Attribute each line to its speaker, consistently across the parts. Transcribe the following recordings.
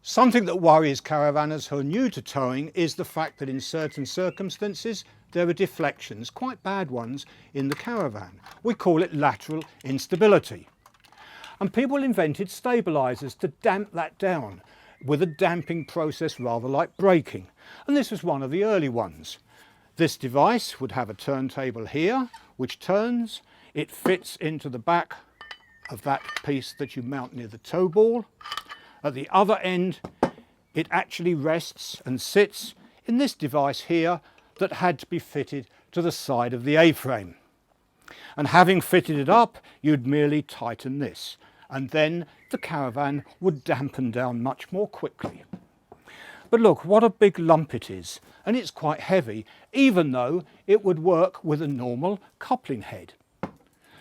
Speaker 1: Something that worries caravanners who are new to towing is the fact that in certain circumstances there are deflections, quite bad ones, in the caravan. We call it lateral instability. And people invented stabilisers to damp that down with a damping process rather like braking. And this was one of the early ones. This device would have a turntable here which turns. It fits into the back of that piece that you mount near the tow ball. At the other end, it actually rests and sits in this device here that had to be fitted to the side of the A-frame. And having fitted it up, you'd merely tighten this, and then the caravan would dampen down much more quickly. But look, what a big lump it is, and it's quite heavy, even though it would work with a normal coupling head.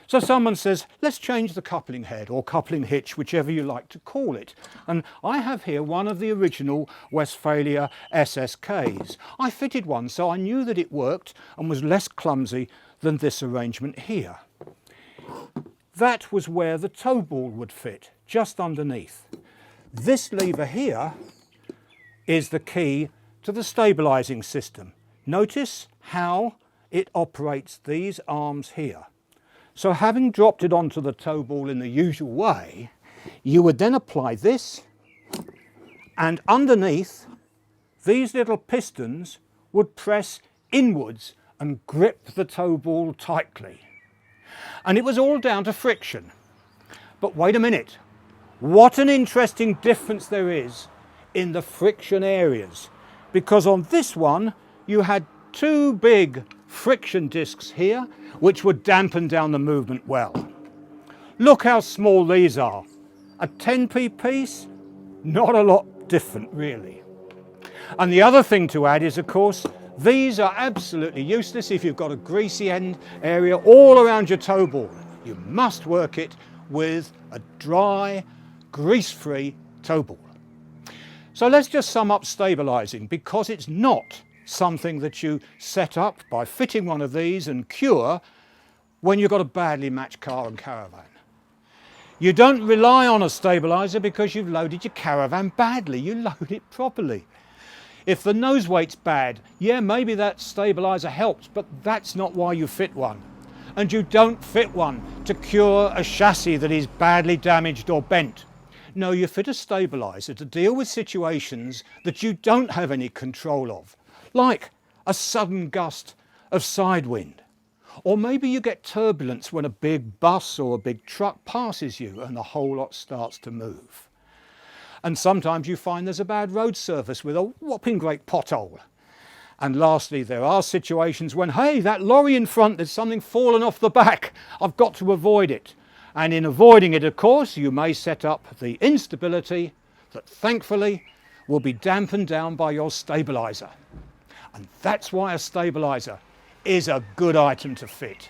Speaker 1: So someone says, let's change the coupling head or coupling hitch, whichever you like to call it. And I have here one of the original Westphalia SSKs. I fitted one, so I knew that it worked and was less clumsy than this arrangement here. That was where the tow ball would fit, just underneath. This lever here is the key to the stabilising system. Notice how it operates these arms here. So having dropped it onto the tow ball in the usual way, you would then apply this, and underneath these little pistons would press inwards and grip the tow ball tightly. And it was all down to friction. But wait a minute, what an interesting difference there is in the friction areas. Because on this one, you had two big friction discs here, which would dampen down the movement well. Look how small these are. A 10p piece, not a lot different really. And the other thing to add is, of course, these are absolutely useless if you've got a greasy end area all around your tow ball. You must work it with a dry, grease-free tow ball. So let's just sum up stabilising, because it's not something that you set up by fitting one of these and cure when you've got a badly matched car and caravan. You don't rely on a stabiliser because you've loaded your caravan badly. You load it properly. If the nose weight's bad, yeah, maybe that stabiliser helps, but that's not why you fit one. And you don't fit one to cure a chassis that is badly damaged or bent. No, you fit a stabiliser to deal with situations that you don't have any control of, like a sudden gust of side wind. Or maybe you get turbulence when a big bus or a big truck passes you and the whole lot starts to move. And sometimes you find there's a bad road surface with a whopping great pothole. And lastly, there are situations when, hey, that lorry in front, there's something fallen off the back. I've got to avoid it. And in avoiding it, of course, you may set up the instability that thankfully will be dampened down by your stabiliser. And that's why a stabiliser is a good item to fit.